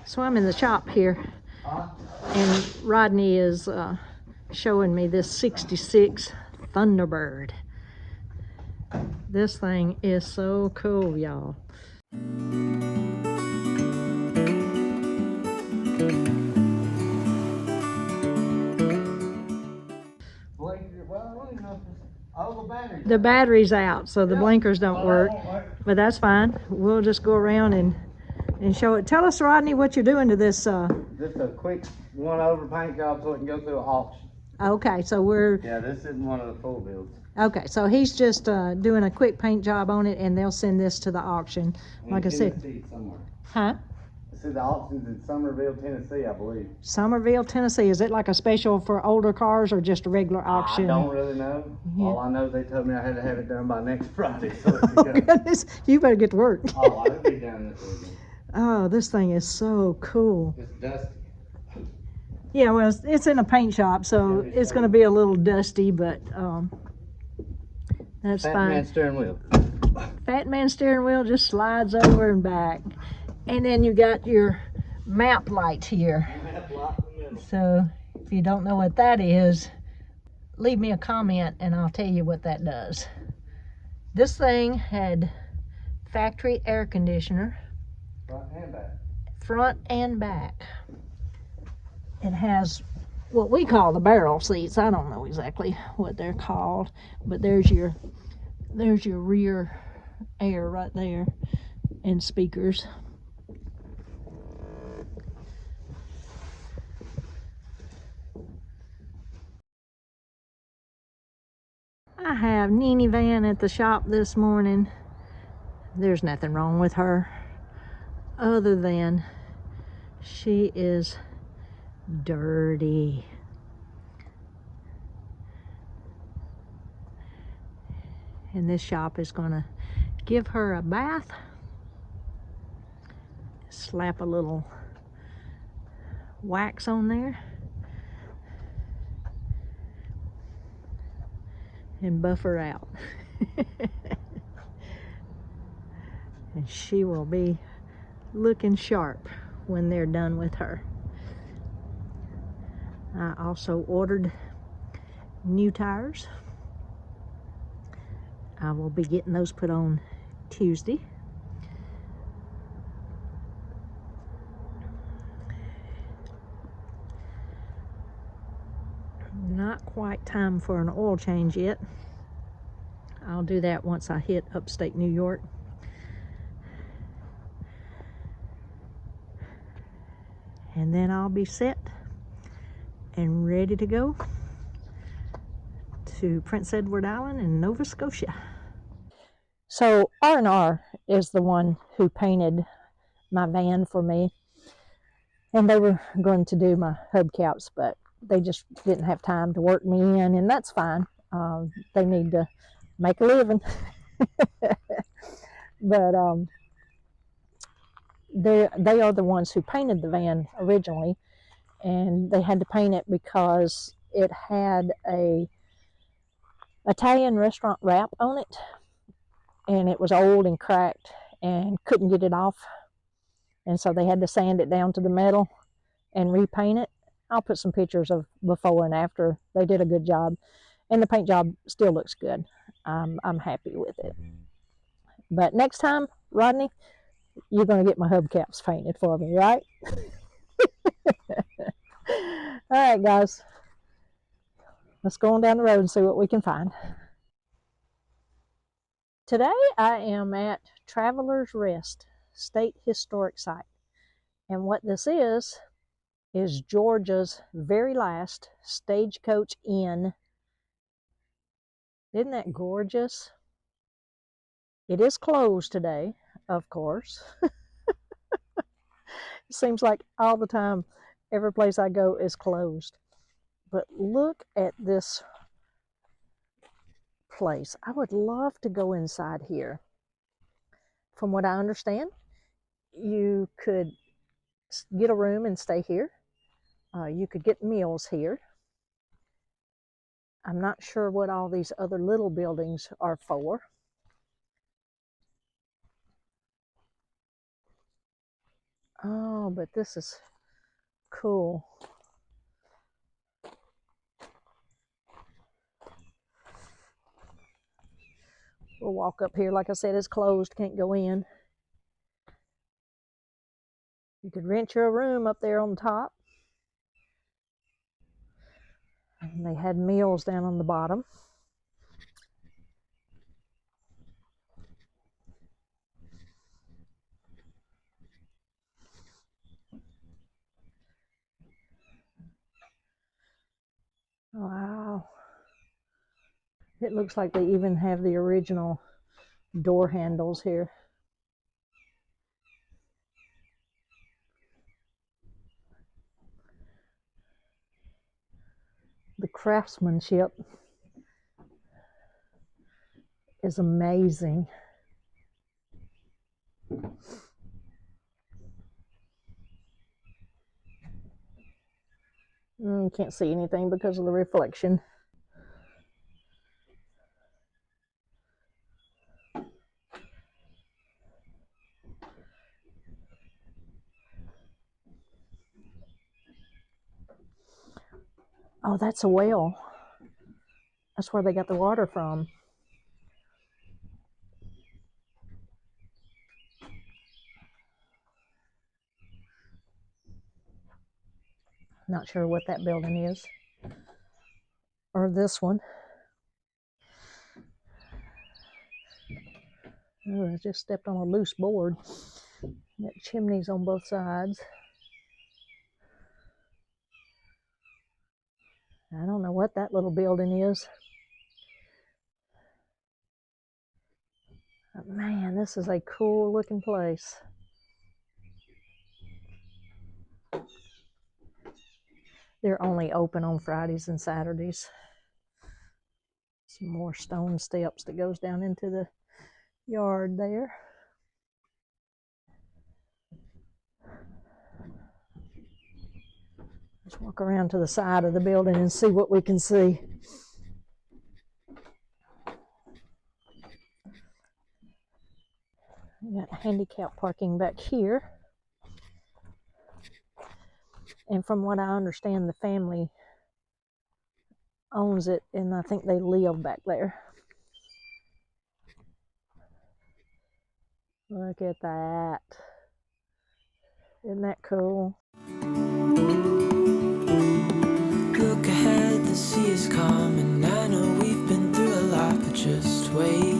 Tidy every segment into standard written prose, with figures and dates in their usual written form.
So I'm in the shop here, and Rodney is showing me this '66 Thunderbird. This thing is so cool, y'all. The battery's out, so the blinkers don't work, but that's fine. We'll just go around and show it. Tell us, Rodney, what you're doing to this. Just a quick one-over paint job so it can go through an auction. Okay, so we're... Yeah, this isn't one of the full builds. Okay, so he's just doing a quick paint job on it, and they'll send this to the auction. Like I said. Tennessee somewhere. Huh? I said the auction's in Somerville, Tennessee, I believe. Somerville, Tennessee. Is it like a special for older cars or just a regular auction? I don't really know. Yeah. All I know is they told me I had to have it done by next Friday. So Oh, goodness. You better get to work. Oh, I'll be done this weekend. Oh, this thing is so cool. It's dusty. Yeah, well, it's in a paint shop, so it's going to be a little dusty, but that's Fat fine. man steering wheel. Fat man steering wheel just slides over and back. And then you got your map light here. So if you don't know what that is, leave me a comment and I'll tell you what that does. This thing had factory air conditioner. Front and back. Front and back. It has what we call the barrel seats. I don't know exactly what they're called, but there's your rear air right there, and speakers. I have Nene Van at the shop this morning. There's nothing wrong with her other than she is dirty. And this shop is gonna give her a bath, slap a little wax on there, and buff her out. And she will be looking sharp when they're done with her. I also ordered new tires. I will be getting those put on Tuesday. Not quite time for an oil change yet. I'll do that once I hit upstate New York. And then I'll be set and ready to go to Prince Edward Island in Nova Scotia. So R&R is the one who painted my van for me, and they were going to do my hubcaps, but they just didn't have time to work me in, and that's fine. They need to make a living. But they are the ones who painted the van originally, and they had to paint it because it had a Italian restaurant wrap on it, and it was old and cracked and couldn't get it off, and so they had to sand it down to the metal and repaint it. I'll put some pictures of before and after. They did a good job, and the paint job still looks good. I'm happy with it. But next time, Rodney, you're going to get my hubcaps painted for me, right? All right, guys. Let's go on down the road and see what we can find. Today I am at Traveler's Rest State Historic Site. And what this is Georgia's very last Stagecoach Inn. Isn't that gorgeous? It is closed today, of course. It seems like all the time, every place I go is closed. But look at this place. I would love to go inside here. From what I understand, you could get a room and stay here. You could get meals here. I'm not sure what all these other little buildings are for. Oh, but this is cool. We'll walk up here. Like I said, it's closed, can't go in. You could rent your room up there on top. And they had meals down on the bottom. Wow. It looks like they even have the original door handles here. The craftsmanship is amazing. Can't see anything because of the reflection. Oh, that's a well. That's where they got the water from. Not sure what that building is. Or this one. Oh, I just stepped on a loose board. Got chimneys on both sides. I don't know what that little building is. But man, this is a cool looking place. They're only open on Fridays and Saturdays. Some more stone steps that goes down into the yard there. Let's walk around to the side of the building and see what we can see. We got handicap parking back here. And from what I understand, the family owns it, and I think they live back there. Look at that. Isn't that cool? Look ahead, the sea is calm, and I know we've been through a lot, but just wait.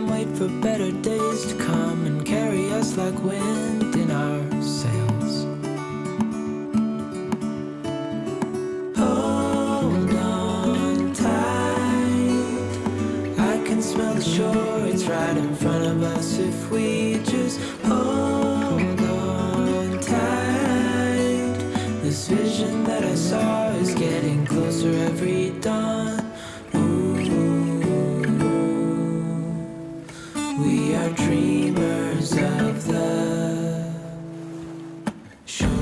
Wait for better days to come and carry us like wind in our sails. Hold on tight, I can smell the shore, it's right in front of us if we just hold on tight. This vision that I saw is getting closer every dawn. We are dreamers of the shore.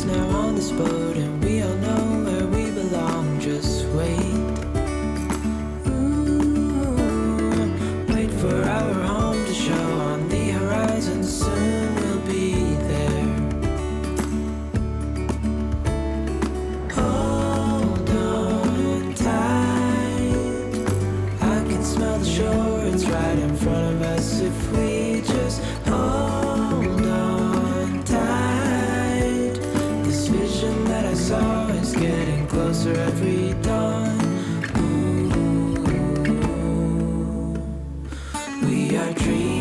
Now on this boat, and we all know where we belong. Just wait. Wait for our home to show on the horizon. Soon we'll be there. Hold on tight, I can smell the shore, it's right in front of us if we just hold on tight. This vision that I saw is getting closer every dawn. We are dreaming.